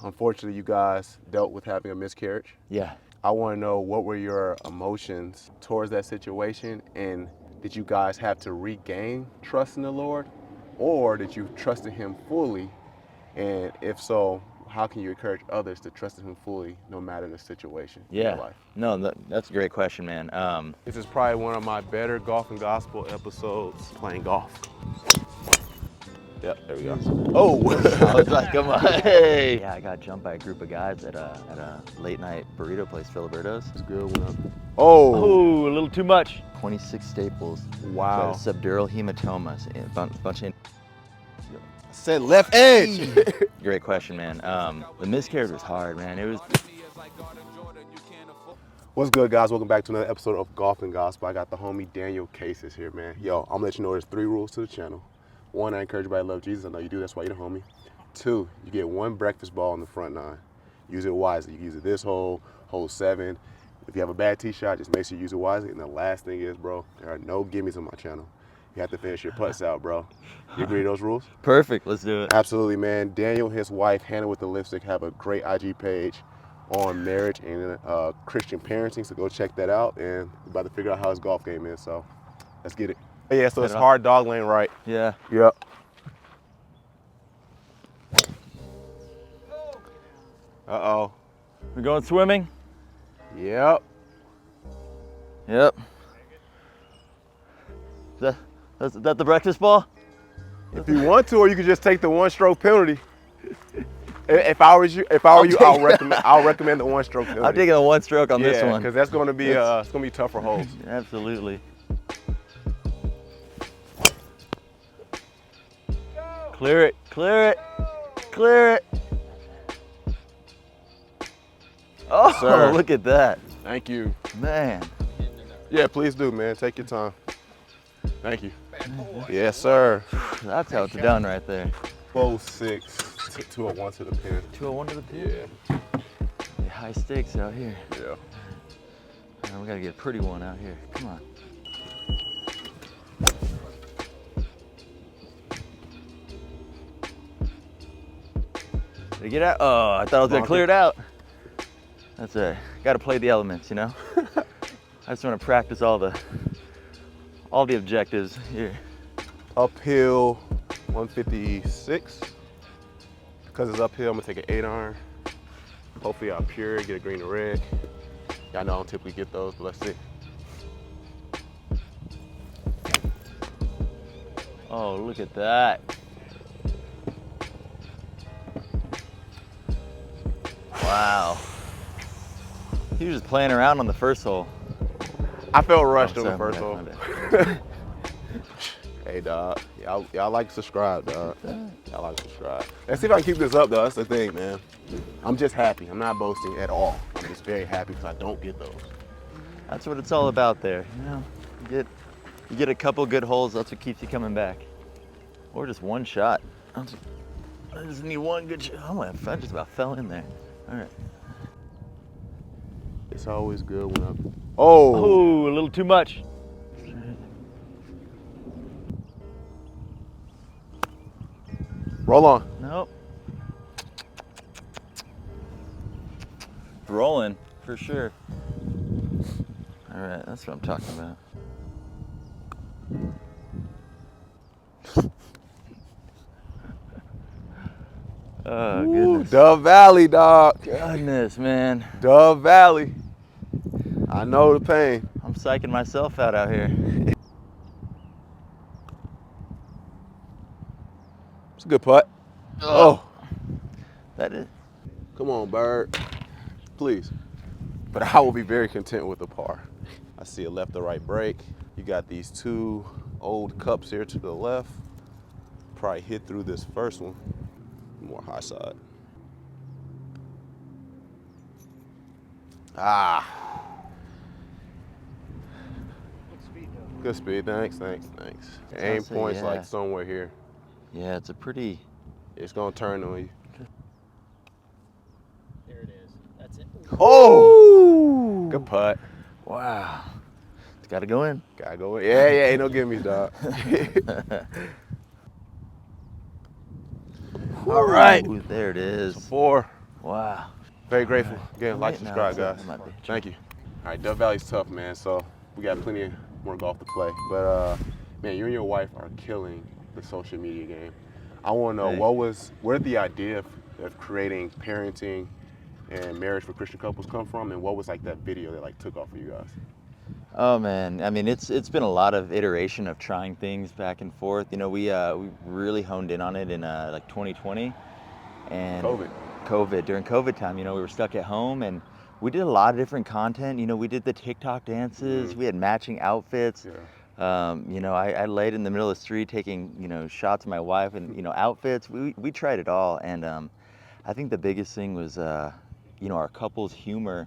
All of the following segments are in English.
Unfortunately, you guys dealt with having a miscarriage. Yeah. I want to know, what were your emotions towards that situation, and did you guys have to regain trust in the Lord, or did you trust in Him fully? And if so, how can you encourage others to trust in Him fully no matter the situation in your Yeah. life? No, that's a great question, man. This is probably one of my better golf and gospel episodes playing golf. Yep, there we go. Oh! I was like, come on, hey. Yeah, I got jumped by a group of guys at a late night burrito place, Filiberto's. It's good one. Oh! Oh, a little too much. 26 staples. Wow. Subdural hematomas, a bunch of. Said left edge. Great question, man. The miscarriage was hard, man. It was. What's good, guys? Welcome back to another episode of Golf and Gospel. I got the homie Daniel Cases here, man. Yo, I'm gonna let you know there's 3 rules to the channel. 1, I encourage everybody to love Jesus. I know you do. That's why you're the homie. 2, you get 1 breakfast ball on the front 9. Use it wisely. You can use it this hole, hole 7. If you have a bad tee shot, just make sure you use it wisely. And the last thing is, bro, there are no gimmies on my channel. You have to finish your putts out, bro. You agree to those rules? Perfect. Let's do it. Absolutely, man. Daniel and his wife, Hannah with the lipstick, have a great IG page on marriage and Christian parenting, so go check that out. And we're about to figure out how his golf game is, so let's get it. Yeah, so it's hard dog lane right. Yeah. Yep. Uh-oh. We're going swimming? Yep. Yep. Is that the breakfast ball? If you want to, or you could just take the 1-stroke penalty. If I were you, I'll recommend the 1-stroke penalty. I'm taking a 1 stroke on this one. because that's going to be it's going to be tougher holes. Absolutely. Clear it, clear it, clear it. Oh, Sir. Look at that. Thank you. Man. Yeah, please do, man. Take your time. Thank you. Yes, sir. That's how it's done right there. 4-6, 201 to the pin. 201 to the pin? Yeah. Yeah, high stakes out here. Yeah. Man, we gotta get a pretty one out here. Come on. Did it get out? Oh, I thought I was gonna clear it out. That's it. Gotta play the elements, you know? I just wanna practice all the objectives here. Uphill 156. Because it's uphill, I'm gonna take an 8-iron. Hopefully I'll pure it, get a green or red. Y'all know I don't typically get those, but let's see. Oh, look at that. Wow. He was just playing around on the first hole. I felt rushed on sorry, the first hole. Hey, dog. Y'all like to subscribe, dog. Y'all like to subscribe. Let's see if I can keep this up, though. That's the thing, man. I'm just happy. I'm not boasting at all. I'm just very happy because I don't get those. That's what it's all about there. You know, you get a couple good holes, that's what keeps you coming back. Or just 1 shot. I just need 1 good shot. Oh, I just about fell in there. All right. It's always good when I'm... Oh, a little too much. Roll on. Nope. Rolling, for sure. All right, that's what I'm talking about. Oh, goodness. Dove Valley, dog. Goodness, man. Dove Valley. I know the pain. I'm psyching myself out here. It's a good putt. Oh. That is. Come on, bird. Please. But I will be very content with the par. I see a left or right break. You got these 2 old cups here to the left. Probably hit through this first one. More high side. Ah. Good speed, thanks. Aim point's like somewhere here. Yeah, it's a pretty... It's gonna turn on you. There it is. That's it. Oh! Good putt. Wow. It's gotta go in. Gotta go in. Yeah, ain't no gimmies, dog. All right. Ooh, there it is. 4. Wow. Very grateful. All right. Again, like, Wait, no, subscribe, so guys. that might be- Thank you. All right, Dove Valley's tough, man. So we got plenty more golf to play. But man, you and your wife are killing the social media game. I want to know Hey. where did the idea of creating parenting and marriage for Christian couples come from, and what was like that video that like took off for you guys? Oh man, I mean it's been a lot of iteration of trying things back and forth. You know, we really honed in on it in like 2020 and during COVID time. You know, we were stuck at home and we did a lot of different content. You know, we did the TikTok dances. We had matching outfits. You know, I laid in the middle of the street taking, you know, shots of my wife and, you know, outfits. We tried it all. And I think the biggest thing was, you know, our couple's humor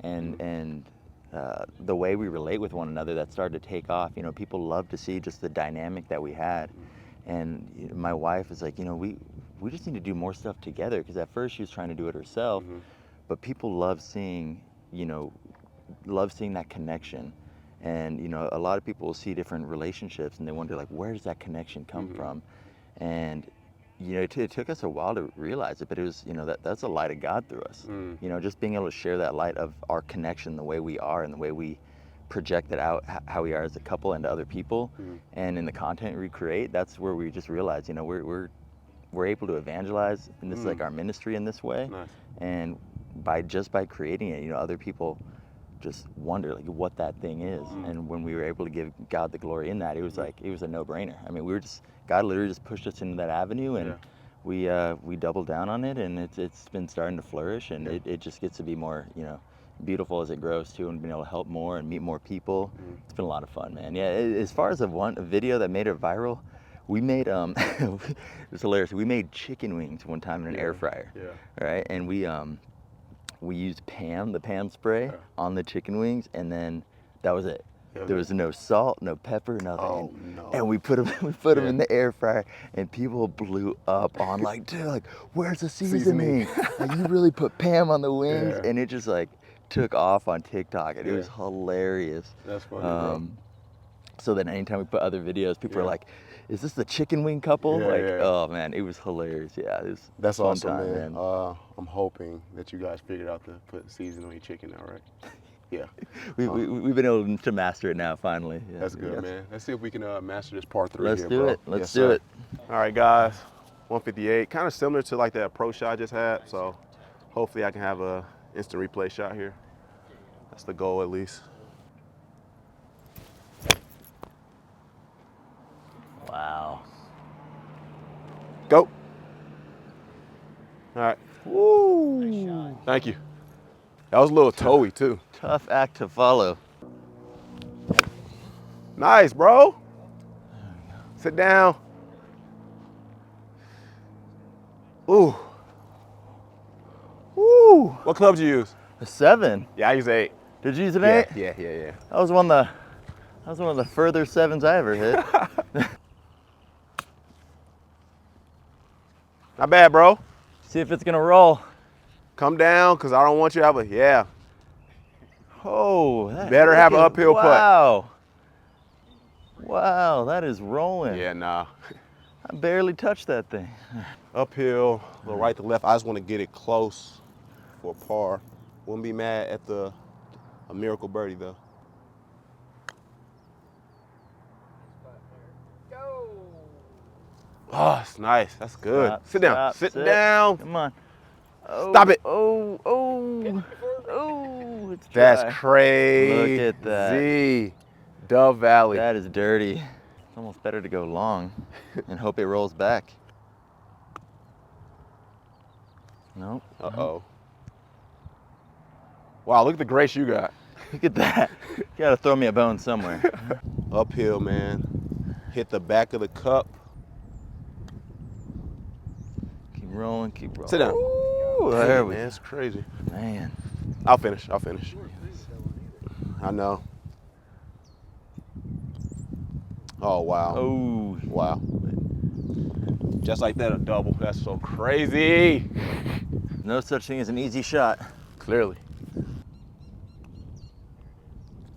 and the way we relate with one another that started to take off. You know, people love to see just the dynamic that we had. And you know, my wife is like, you know, we just need to do more stuff together, because at first she was trying to do it herself, but people love seeing, you know, that connection. And you know, a lot of people will see different relationships and they wonder like, where does that connection come from? And you know, it took us a while to realize it, but it was, you know, that's the light of God through us. You know, just being able to share that light of our connection, the way we are and the way we project it out, how we are as a couple and to other people, and in the content we create. That's where we just realized, you know, we're able to evangelize, and this is like our ministry in this way. Nice. And by creating it, you know, other people just wonder like what that thing is. And when we were able to give God the glory in that, it was like, it was a no-brainer. I mean, God literally just pushed us into that avenue, and we doubled down on it, and it's been starting to flourish, and it just gets to be more, you know, beautiful as it grows too, and being able to help more and meet more people. It's been a lot of fun, man. Yeah, as far as a video that made it viral, we made it was hilarious. We made chicken wings one time in an air fryer. Right? And we used the Pam spray on the chicken wings, and then that was it. There was no salt, no pepper, nothing. Oh, no. And we put them in the air fryer, and people blew up on like, dude, like, where's the seasoning? Like, you really put Pam on the wings, and it just like took off on TikTok, and it was hilarious. That's funny, bro. So then anytime we put other videos, people are like, is this the chicken wing couple? Oh man, it was hilarious. Yeah, it was That's fun awesome, time, man. I'm hoping that you guys figured out to put seasoning on your chicken now, right? Yeah. We've been able to master it now, finally. Yeah, That's good, man. Let's see if we can master this part 3 Let's here, do bro. it. Let's do it. All right, guys. 158, kind of similar to like that pro shot I just had. So hopefully I can have a instant replay shot here. That's the goal, at least. Wow. Go. All right. Woo. Thank you. That was a little toey too. Tough act to follow. Nice, bro. Sit down. Ooh. Woo. What club did you use? A 7. Yeah, I use 8. Did you use an 8? Yeah. That was one of the further 7s I ever hit. Not bad, bro. See if it's gonna roll. Come down, cause I don't want you to have a Oh, better have an uphill putt. Wow. Wow, that is rolling. Yeah, nah. I barely touched that thing. Uphill, a little right to left. I just want to get it close for a par. Wouldn't be mad at a miracle birdie though. Go. Oh, it's nice. That's good. Stop, sit down. stop, Sit sit. down. Come on. Oh, Stop it. Oh, it's dry. That's crazy. Look at that. Dove Valley. That is dirty. It's almost better to go long and hope it rolls back. Nope. Uh-oh. Wow, look at the grace you got. Look at that. You gotta throw me a bone somewhere. Uphill, man. Hit the back of the cup. Keep rolling, keep rolling. Sit down. Ooh, there we Man, it's crazy. Man. I'll finish. I know. Oh, wow. Oh. Wow. Just like that, a double. That's so crazy. No such thing as an easy shot. Clearly.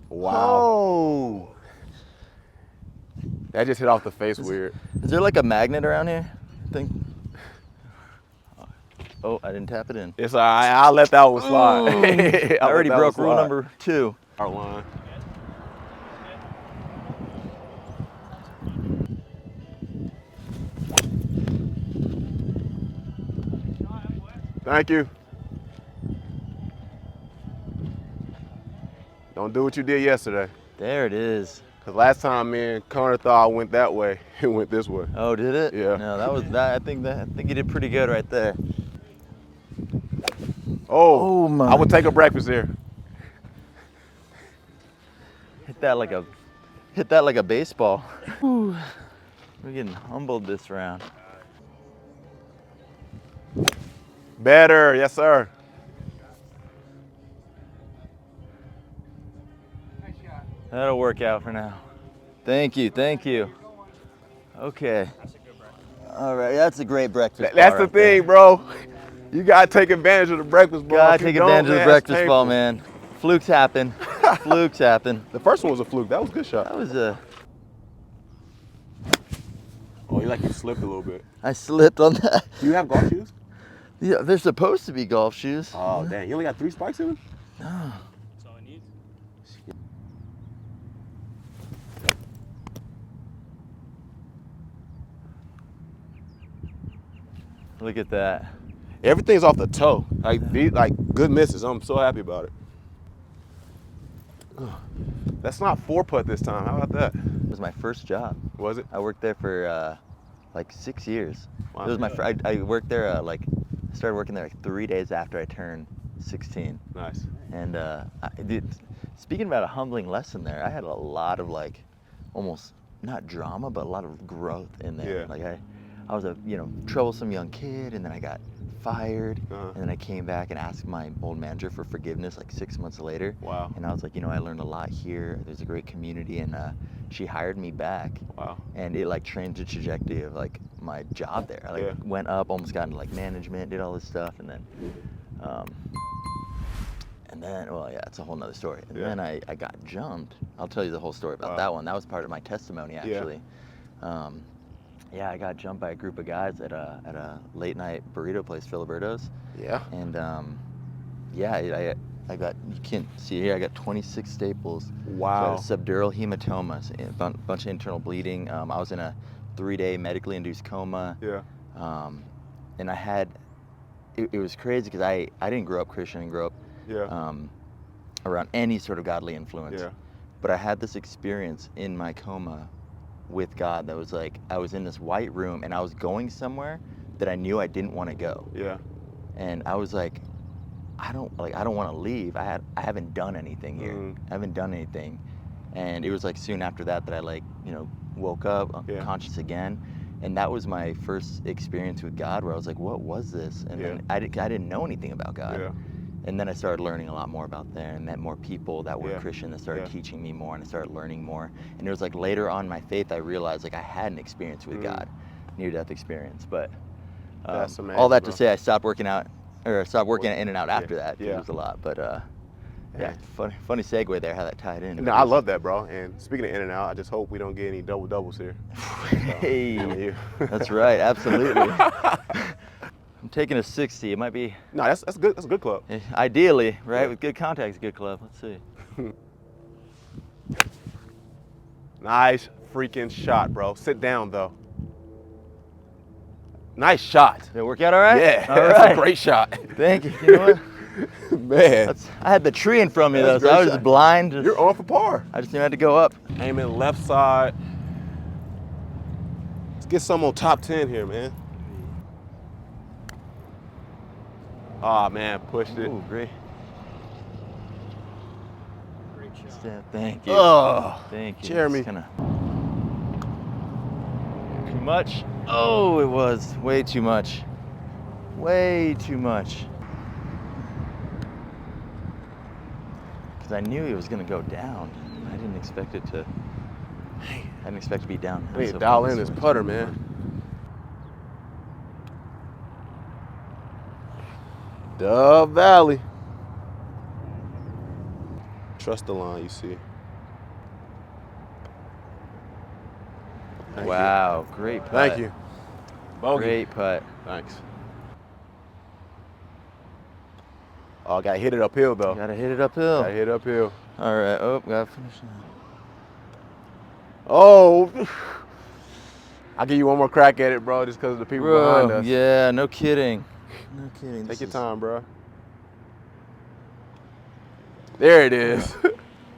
Wow. Oh. That just hit off the face weird. Is there like a magnet around here? I think. Oh, I didn't tap it in. It's all right. I'll let that one slide. I already broke rule number 2. Our line. Thank you. Don't do what you did yesterday. There it is. Cause last time, man, Connor thought I went that way. It went this way. Oh, did it? Yeah. No, that was that. I think you did pretty good right there. Oh my. I would take a breakfast here. Hit that like a baseball. We're getting humbled this round. Better, yes, sir. That'll work out for now. Thank you, thank you. Okay. All right, that's a great breakfast. That's the thing, bro. You gotta take advantage of the breakfast ball. Gotta take advantage of the breakfast ball, man. Flukes happen. Flukes happen. The first one was a fluke. That was a good shot. That was a. Oh, you slipped a little bit. I slipped on that. Do you have golf shoes? Yeah, they're supposed to be golf shoes. Oh, dang. You only got 3 spikes in them? No. That's all I need. Look at that. Everything's off the toe. Like good misses. I'm so happy about it. That's not 4-putt this time. How about that? It was my first job. Was it? I worked there for like 6 years. Wow. It was my I worked there I started working there like 3 days after I turned 16. Nice. And speaking about a humbling lesson there, I had a lot of like almost not drama, but a lot of growth in there. Yeah. Like I was a troublesome young kid, and then I got fired, Uh-huh. and then I came back and asked my old manager for forgiveness like 6 months later. Wow. And I was like, I learned a lot here. There's a great community, and she hired me back. Wow. And it like changed the trajectory of like my job there. I went up, almost got into like management, did all this stuff, and then well, yeah, it's a whole nother story. And then I got jumped. I'll tell you the whole story about that one. That was part of my testimony, actually. Yeah, I got jumped by a group of guys at a late night burrito place, Filiberto's. Yeah. And I got, you can't see here, I got 26 staples. Wow. So I had a subdural hematoma, so a bunch of internal bleeding. I was in a 3-day medically induced coma. Yeah. And I had, it was crazy because I didn't grow up Christian, I didn't grow up around any sort of godly influence. Yeah. But I had this experience in my coma with God that was like, I was in this white room and I was going somewhere that I knew I didn't want to go. Yeah. And I was like, I don't want to leave. I haven't done anything here. I haven't done anything. And it was like soon after that I woke up conscious again. And that was my first experience with God, where I was like, what was this? And then I didn't know anything about God. Yeah. And then I started learning a lot more about there, and met more people that were Yeah. Christian that started teaching me more, and I started learning more. And it was like later on in my faith, I realized like I had an experience with God, near-death experience. But That's amazing, all that bro. to say, I stopped working out, or stopped working in and out after that. Yeah. It was a lot, but funny segue there, how that tied in. No, I love that, bro. And speaking of in and out, I just hope we don't get any doubles here. Hey, that's right, absolutely. I'm taking a 60. It might be. No, that's good. That's a good club. Ideally, right? With good contacts, good club. Let's see. Nice freaking shot, bro. Sit down, though. Nice shot. Did it work out all right? Yeah, All that's right. a great shot. Thank you. You know what? Man, I had the tree in front of me, though, That's so a I great was shot. just blind. you're on for par. I just knew I had to go up. Aiming left side. Let's get some on top 10 here, man. Oh man, pushed it. Ooh, great. Great shot. Thank you. Oh, Thank you. Jeremy. It's kinda too much. Oh, it was way too much. Way too much. Because I knew it was gonna go down. I didn't expect it to. I didn't expect to be down. I need so to dial far in this this way. putter, man. Dove Valley. Trust the line, you see. Thank you. Wow, great putt. Thank you. Bogey. Great putt. Thanks. Oh, gotta hit it uphill though. Gotta hit it uphill. Gotta hit it uphill. All right. Oh, gotta finish that. Oh, I'll give you one more crack at it, bro, just because of the people behind us. Yeah, no kidding. No kidding. Take your time, bro. There it is.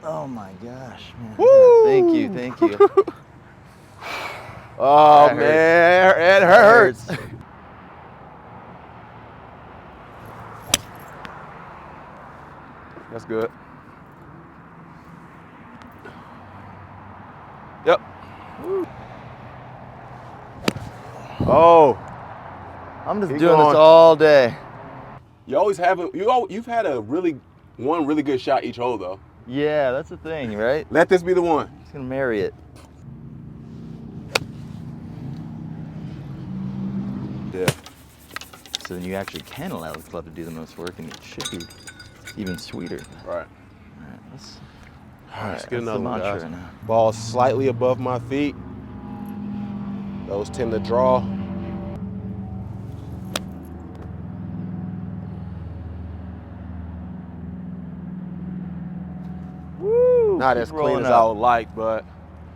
Oh my gosh, man. Woo! Thank you, thank you. Oh, That man, it hurts. That's good. Yep. Oh, I'm just Keep doing going. this all day. you've had one really good shot each hole though. Yeah, that's the thing, right? Let this be the one. Just gonna marry it. Yeah. So then you actually can allow the club to do the most work, and it should be even sweeter. Right. All right, let's Let's get that's another the one, mantra guys. right now. Ball slightly above my feet. Those tend to draw. Woo! Not Keep as clean rolling as I up. would like, but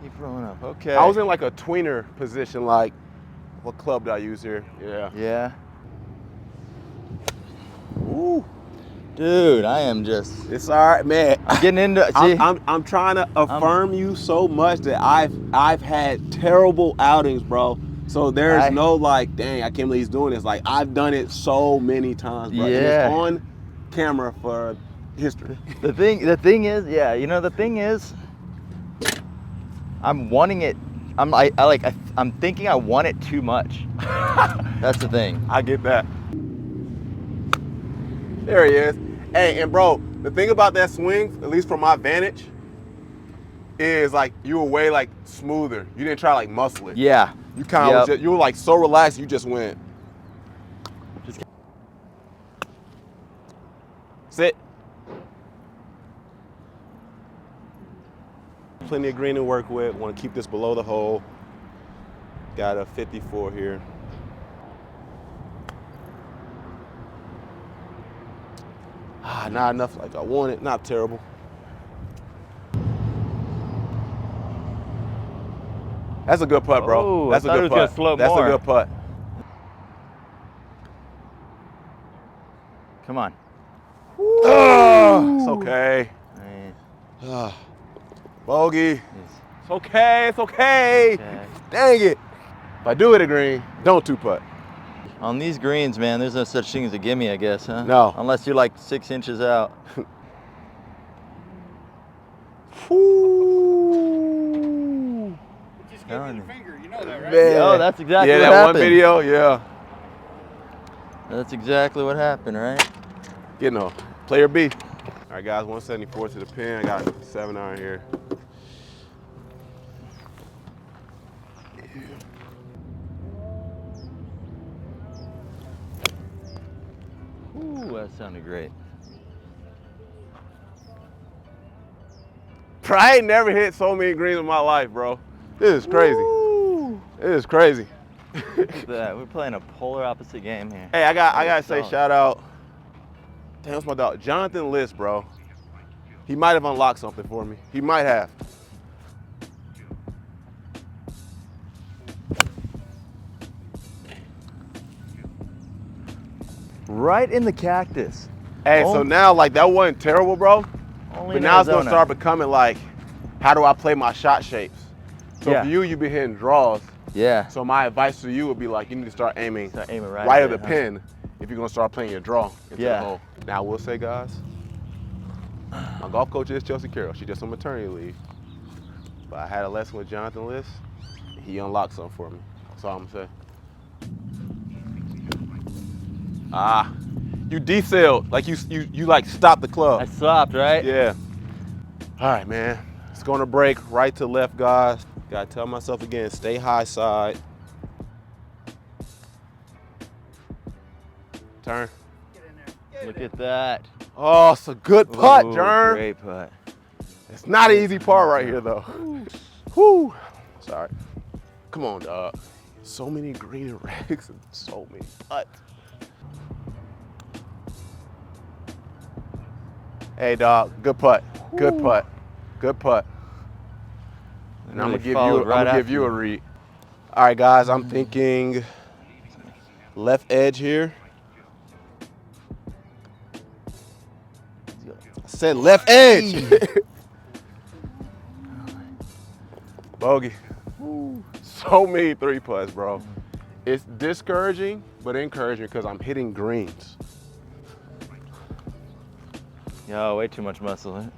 Keep rolling up. Okay. I was in like a tweener position. Like, what club did I use here? Yeah. Yeah. Ooh. Dude, I am just It's all right, man. I'm getting into see. I'm trying to affirm you so much that I've had terrible outings, bro. So there's no like, dang, I can't believe he's doing this. Like, I've done it so many times, bro. And Yeah. it's on camera for history. The thing is, yeah, you know, the thing is, I'm wanting it. I'm thinking I want it too much. That's the thing. I get that. There he is. Hey, and bro, the thing about that swing, at least from my vantage, is like you were way like smoother. You didn't try like muscle it. Yeah. You kind of you were like so relaxed. You just went. Sit. Plenty of green to work with. Want to keep this below the hole. Got a 54 here. Not enough like I wanted. Not terrible. That's a good putt, bro. Oh, That's I thought a it good was gonna putt. slope That's more. a good putt. Come on. It's okay. Right. Bogey. Yes. It's okay. It's okay. Okay. Dang it. If I do it a green, don't two putt. On these greens, man, there's no such thing as a gimme, I guess, huh? No. Unless you're like 6 inches out. Woo. Just gave you the finger, you know that, right? Man. Oh, that's exactly yeah, what that happened. one video, yeah. That's exactly what happened, right? Getting a player B. All right, guys, 174 to the pin. I got a 7-iron here. Ooh, that sounded great. I ain't never hit so many greens in my life, bro. This is crazy. Woo. It is crazy. Look at that. We're playing a polar opposite game here. Hey, I gotta say Solid. shout out. Damn, what's my dog? Jonathan List, bro. He might have unlocked something for me. He might have. Right in the cactus. Hey, so now like that wasn't terrible, bro. Only But in now it's gonna Arizona. start becoming like, how do I play my shot shapes? So Yeah. for you be hitting draws. Yeah. So my advice to you would be like, you need to start aiming Start aiming right of there, the huh? pin if you're gonna start playing your draw into Yeah. the hole. Now I will say, guys, my golf coach is Chelsea Carroll. She's just on maternity leave. But I had a lesson with Jonathan List. He unlocked something for me. That's all I'm gonna say. You desailed, like you like stopped the club. I stopped, right? Yeah. All right, man. It's gonna break right to left, guys. Gotta tell myself again, stay high side. Turn. Look at that. Oh, it's a good putt, Ooh, Jern. Great putt. It's not an easy par right here, though. Whew. Sorry. Come on, dog. So many green and reds and so many putts. Hey, dog. Good putt. Good putt. Good putt. And I'm Really gonna followed right give you after a read. All right, guys. I'm thinking left edge here. I said left edge. Bogey. So many 3 putts, bro. It's discouraging, but encouraging because I'm hitting greens. Yo, way too much muscle. Huh?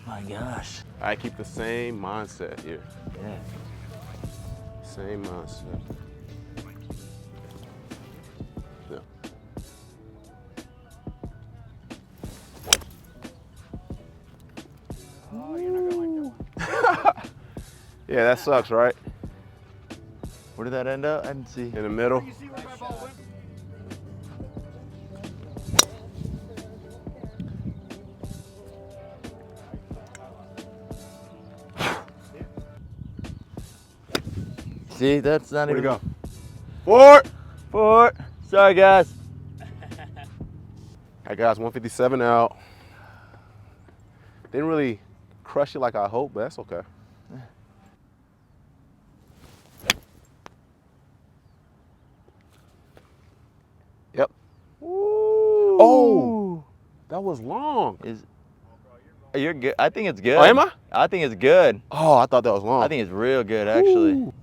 My gosh. I keep the same mindset here. Yeah. Same mindset. Yeah. Oh, you're not gonna like that one. Yeah, that sucks, right? Where did that end up? I didn't see. In the middle. You see where my ball went? See, that's not Where'd it even. go? Forward. 4. Sorry, guys. All right, guys, 157 out. Didn't really crush it like I hoped, but that's okay. Yep. Ooh. Oh, that was long. You're good. I think it's good. Oh, am I? I think it's good. Oh, I thought that was long. I think it's real good, actually. Ooh.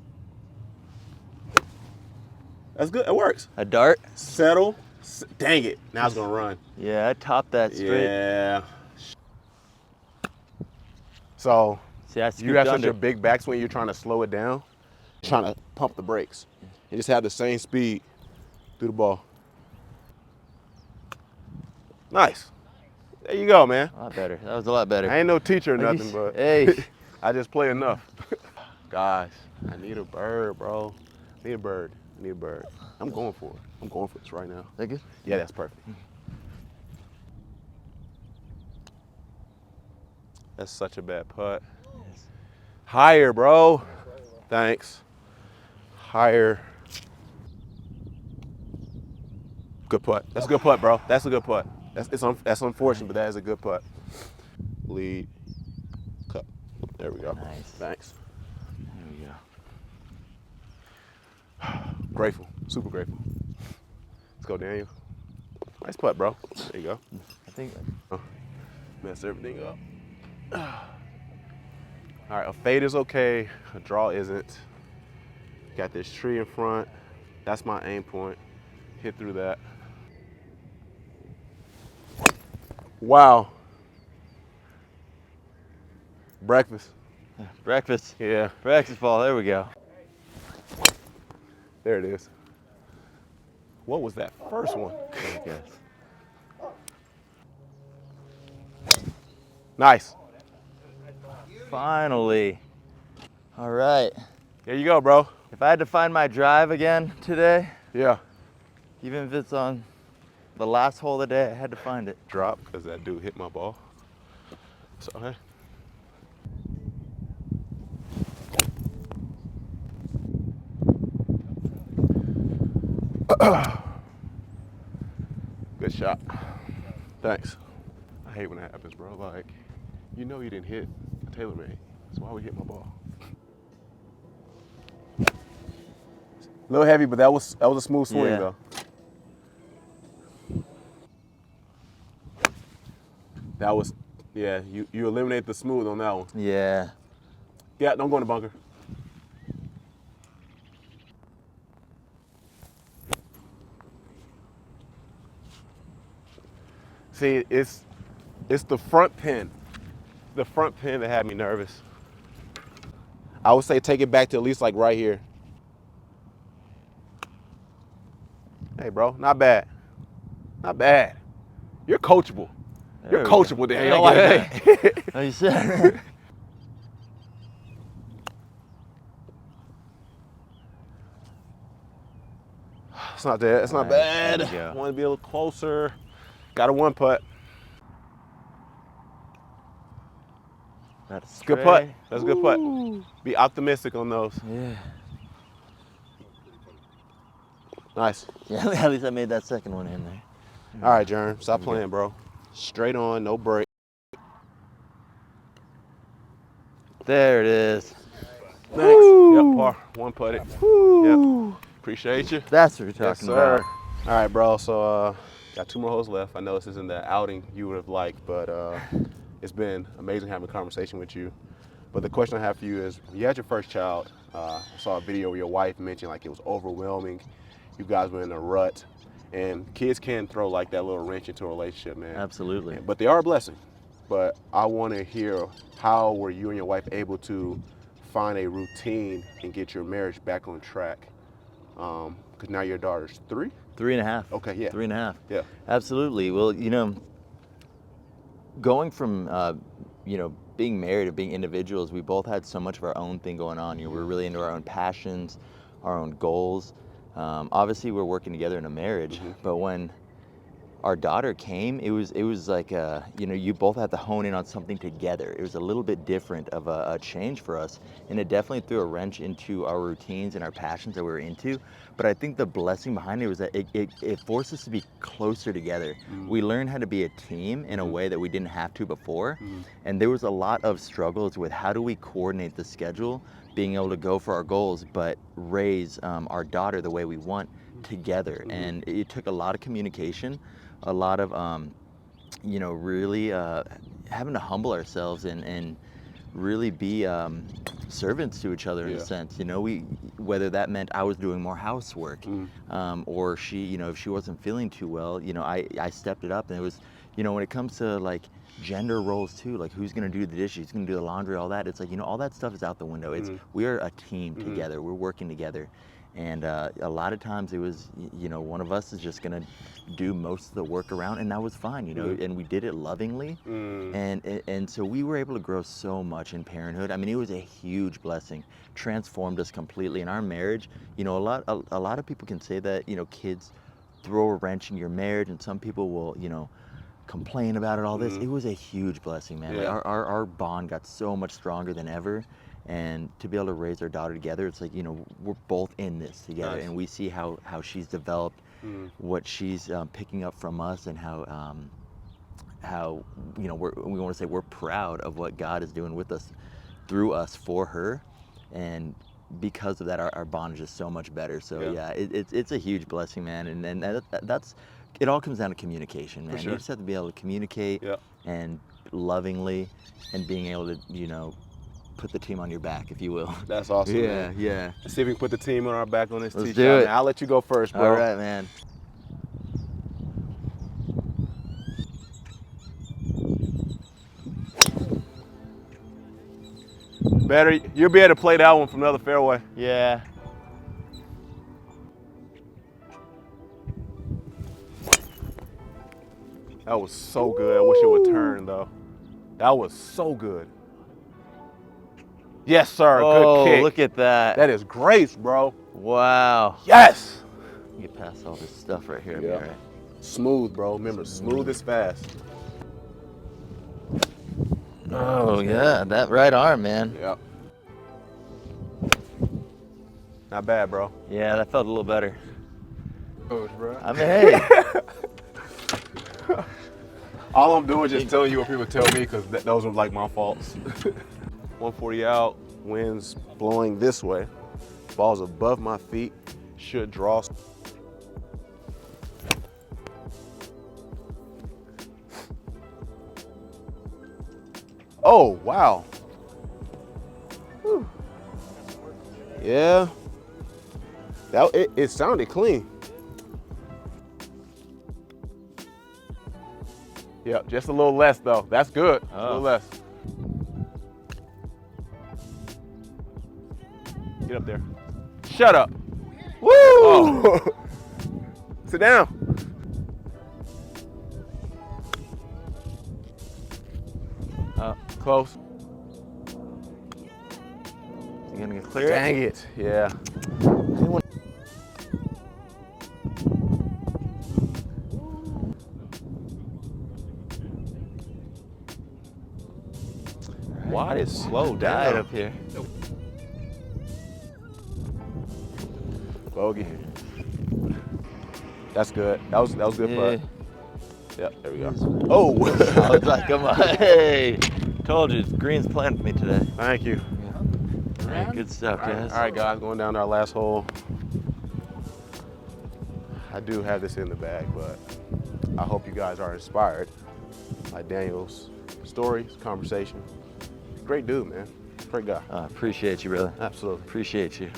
That's good. It works. A dart? Settle. Dang it. Now it's going to run. Yeah, I topped that straight. Yeah. So See, I you scooped have such under. a big backswing, you're trying to slow it down, trying to pump the brakes, and just have the same speed through the ball. Nice. There you go, man. A lot better. That was a lot better. I ain't no teacher or Like nothing, you but hey. I just play enough. Guys, I need a bird, bro. I need a bird. I need a bird. I'm going for it. I'm going for this right now. That good? Yeah, that's perfect. That's such a bad putt. Yes. Higher, bro. Thanks. Higher. Good putt. That's a good putt, bro. That's a good putt. That's unfortunate, but that is a good putt. Lead. Cut. There we go. Nice. Thanks. There we go. Grateful. Super grateful. Let's go, Daniel. Nice putt, bro. There you go. I think. Mess everything up. All right, a fade is okay. A draw isn't. Got this tree in front. That's my aim point. Hit through that. Wow. Breakfast. Breakfast. Yeah, Breakfast ball. There we go. there it is. What was that first one? I guess. Nice. Finally. All right. There you go, bro. If I had to find my drive again today, Yeah. even if it's on the last hole of the day, I had to find it. Drop, because that dude hit my ball. So, hey. Good shot. Thanks. I hate when that happens, bro. Like, you know you didn't hit a TaylorMade, so why would you hit my ball? A little heavy, but that was a smooth swing, Yeah. though. That was, yeah, you eliminate the smooth on that one. Yeah. Yeah, don't go in the bunker. See, it's the front pin. The front pin that had me nervous. I would say take it back to at least like right here. Hey, bro, not bad. Not bad. You're coachable. You're There we coachable, go. Daniel. Look I at like that. Like you said. It's not that. It's not Nice. bad. There we go. Want to be a little closer. Got a one putt. That's Good putt. straight. That's a good putt. Be optimistic on those. Yeah. Nice. Yeah, at least I made that second one in there. All right, Jern, stop playing, bro. Straight on, no break. There it is. Thanks. Yep, par. One putted. Yep. Appreciate you. That's what you're Yes, talking sir. about. All right, bro. So, got 2 more holes left. I know this isn't the outing you would have liked, but it's been amazing having a conversation with you. But the question I have for you is, you had your first child. I saw a video where your wife mentioned like it was overwhelming. You guys were in a rut, and kids can throw like that little wrench into a relationship, man. Absolutely. But they are a blessing. But I want to hear, how were you and your wife able to find a routine and get your marriage back on track? Because now your daughter's 3? 3.5. Okay, yeah. 3.5. Yeah. Absolutely. Well, you know, going from, you know, being married to being individuals, we both had so much of our own thing going on. You know, we're really into our own passions, our own goals. Obviously, we're working together in a marriage, but when our daughter came, it was like, you know, you both had to hone in on something together. It was a little bit different of a change for us, and it definitely threw a wrench into our routines and our passions that we were into. But I think the blessing behind it was that it forced us to be closer together. We learned how to be a team in a way that we didn't have to before, and there was a lot of struggles with how do we coordinate the schedule, being able to go for our goals, but raise our daughter the way we want together. And it took a lot of communication, a lot of, you know, really having to humble ourselves and really be servants to each other in a sense. You know, whether that meant I was doing more housework, or she, you know, if she wasn't feeling too well, you know, I stepped it up. And it was, you know, when it comes to like gender roles too, like who's gonna do the dishes, who's gonna do the laundry, all that, it's like, you know, all that stuff is out the window. It's we are a team together, we're working together. And a lot of times it was, you know, one of us is just gonna do most of the work around, and that was fine, you know, and we did it lovingly. And so we were able to grow so much in parenthood. I mean, it was a huge blessing, transformed us completely in our marriage. You know, a lot of people can say that, you know, kids throw a wrench in your marriage, and some people will, you know, complain about it, all this. It was a huge blessing, man. Like our bond got so much stronger than ever. And to be able to raise our daughter together, it's like, you know, we're both in this together. Nice. And we see how she's developed, what she's picking up from us, and how you know, we want to say we're proud of what God is doing with us, through us, for her. And because of that, our bond is just so much better. So yeah, it's a huge blessing, man. And that's, it all comes down to communication, man. You just have to be able to communicate and lovingly, and being able to, you know, put the team on your back, if you will. That's awesome. Yeah, man. yeah. Let's see if we can put the team on our back on this tee Let's shot. do it. Now, I'll let you go first, bro. All right, man. Better, you'll be able to play that one from another fairway. Yeah. That was so good. I wish it would turn though. That was so good. Yes, sir. Oh, good kick. look at that. That is grace, bro. Wow. Yes. Get past all this stuff right here. Yeah. Right. Smooth, bro. Remember, smooth is fast. Oh yeah, that right arm, man. Yep. Not bad, bro. Yeah, that felt a little better. Oh, bro. I mean, hey. All I'm doing is just telling you what people tell me, because those are like my faults. 140 out, winds blowing this way. Ball's above my feet, should draw. Oh, wow. Whew. Yeah. It sounded clean. Yeah, just a little less though. That's good. A little less. Get up there. Shut up. Woo! Oh. Sit down. Close. You gonna get clear? Dang it. Yeah. Why did it slow down? Up here. Bogey. That's good. That was good Yeah. putt. Yep, there we go. Oh! I was like, come on. Hey, told you, green's playing with me today. Thank you. Hey, good stuff, guys. All right, guys, going down to our last hole. I do have this in the bag, but I hope you guys are inspired by Daniel's stories, conversation. Great dude, man. Great guy. Appreciate you, brother. Absolutely. Appreciate you.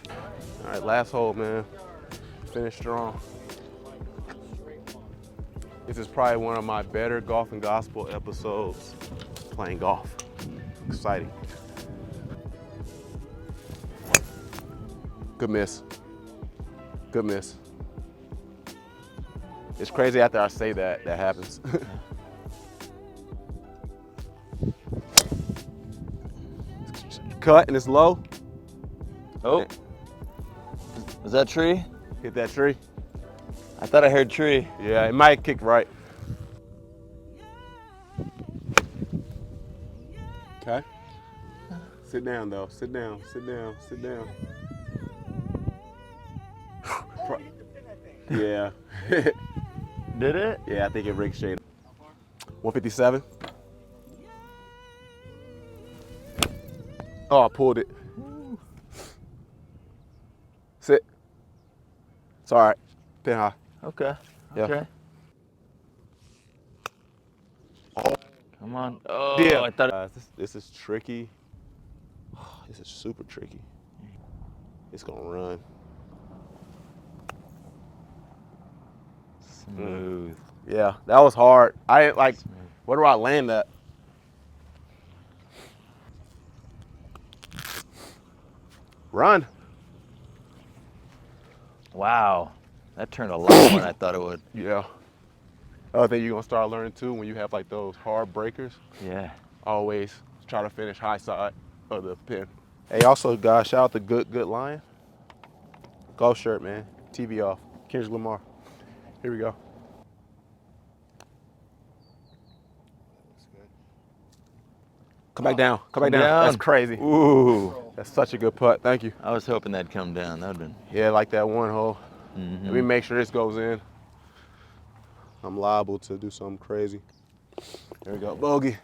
All right, last hole, man. Finish strong. This is probably one of my better golf and gospel episodes playing golf. Exciting. Good miss. Good miss. It's crazy after I say that happens. Cut and it's low. Oh, was that tree? Hit that tree. I thought I heard tree. Yeah, it might kick right. Okay. Sit down though. Sit down. Sit down. Sit down. Yeah. Did it? Yeah, I think it ricocheted. 157. Oh, I pulled it. Sit. It's all right. Pin high. Okay. Yeah. Okay. Come on. Oh, Yeah. I thought. This is tricky. This is super tricky. It's gonna run. Smooth. Yeah, that was hard. I didn't like. Where do I land that? Run. Wow. That turned a lot more than I thought it would. Yeah. Other thing you're gonna start learning too when you have like those hard breakers. Yeah. Always try to finish high side of the pin. Hey, also guys, shout out to Good Lion. Golf shirt, man. TV off. Kendrick Lamar. Here we go. Come back down. Come back down. That's crazy. Ooh. That's such a good putt. Thank you. I was hoping that'd come down. That would've been. Yeah, like that one hole. Mm-hmm. Let me make sure this goes in. I'm liable to do something crazy. There we go. Bogey.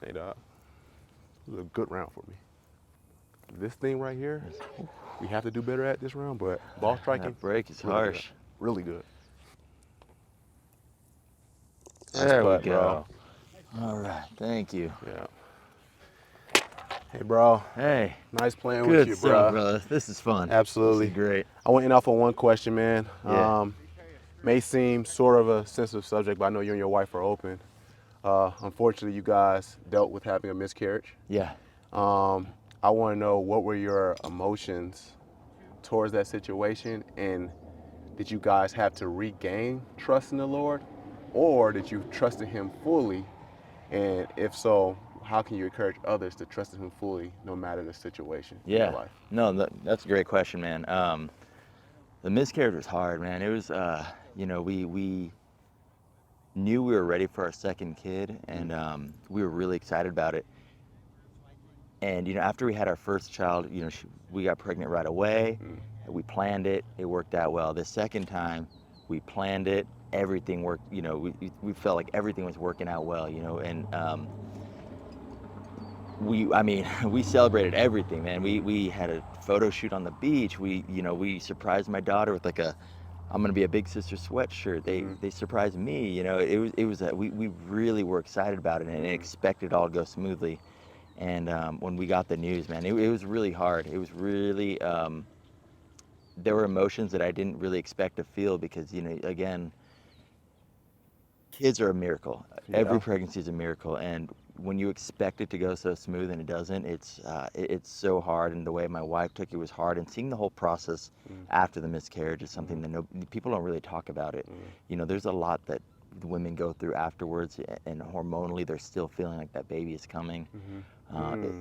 Hey, dog. This was a good round for me. This thing right here, we have to do better at this round, but ball striking. That break is really harsh. good. Really good. There putt, we go. All right. Thank you. Yeah. Hey, bro. Hey. Nice playing Good with you, stuff, bro. brother. This is fun. Absolutely. This is great. I went in off on one question, man. Yeah. May seem sort of a sensitive subject, but I know you and your wife are open. Unfortunately, you guys dealt with having a miscarriage. Yeah. I want to know, what were your emotions towards that situation, and did you guys have to regain trust in the Lord, or did you trust in Him fully? And if so, how can you encourage others to trust in Him fully, no matter the situation in your life? No, that's a great question, man. The miscarriage was hard, man. It was, we knew we were ready for our second kid, and we were really excited about it. And after we had our first child, we got pregnant right away. We planned it. It worked out well. The second time, we planned it. Everything worked. We felt like everything was working out well. And we celebrated everything, man. We had a photo shoot on the beach. We surprised my daughter with like I'm gonna be a big sister sweatshirt. They surprised me. We really were excited about it and expected it all to go smoothly. And when we got the news, man, it was really hard. It was really, there were emotions that I didn't really expect to feel because, again, kids are a miracle. Yeah. Every pregnancy is a miracle. And when you expect it to go so smooth and it doesn't, it's so hard. And the way my wife took it was hard. And seeing the whole process after the miscarriage is something that people don't really talk about it. There's a lot that women go through afterwards, and hormonally they're still feeling like that baby is coming.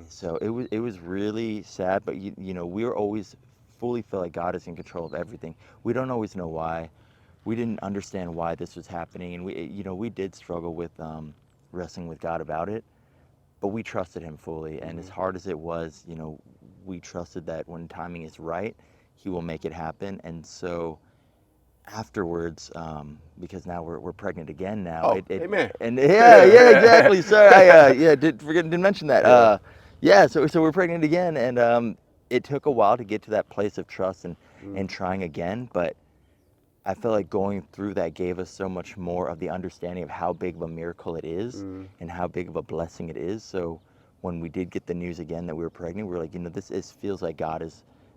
So it was really sad, but we were always fully feel like God is in control of everything. We don't always know why. We didn't understand why this was happening, and we did struggle with wrestling with God about it, but we trusted Him fully. And as hard as it was, we trusted that when timing is right, He will make it happen. And so afterwards, because now we're pregnant again now. Oh, amen. And yeah, exactly. Sorry, I didn't mention that. So we're pregnant again, and it took a while to get to that place of trust and trying again, but I feel like going through that gave us so much more of the understanding of how big of a miracle it is and how big of a blessing it is. So when we did get the news again that we were pregnant, we were like, this feels like God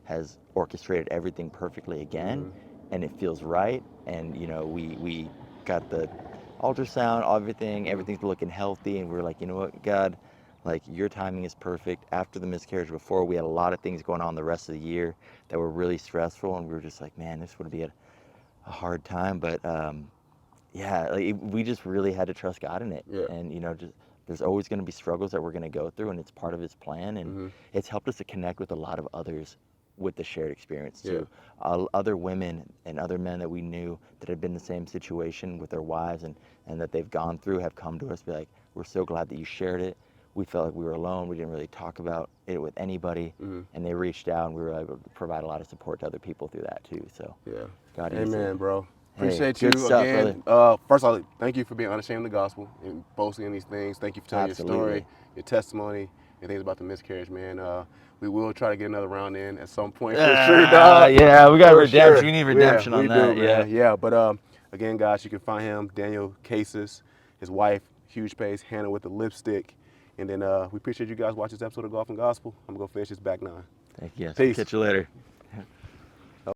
has orchestrated everything perfectly again, and it feels right. And we got the ultrasound, everything's looking healthy, and we were like, you know what, God, like your timing is perfect. After the miscarriage, before we had a lot of things going on the rest of the year that were really stressful, and we were just like, man, this would be a hard time, but we just really had to trust God in it. Yeah. And just there's always going to be struggles that we're going to go through, and it's part of His plan. And it's helped us to connect with a lot of others with the shared experience too. Other women and other men that we knew that had been in the same situation with their wives and that they've gone through have come to us, be like, we're so glad that you shared it. We felt like we were alone. We didn't really talk about it with anybody, and they reached out, and we were able to provide a lot of support to other people through that too. So God is Amen, bro. Hey, Appreciate you good stuff, again. First of all, thank you for being unashamed of the gospel and boasting in these things. Thank you for telling your story, your testimony, and things about the miscarriage, man. We will try to get another round in at some point for sure, dog. Yeah, we got For redemption. sure. We need redemption on that. Do, man. Yeah, but again, guys, you can find him, Daniel Cases, his wife, huge page, Hannah with the lipstick. And then we appreciate you guys watching this episode of Golf and Gospel. I'm going to go finish this back nine. Thank you. Peace. Catch you later.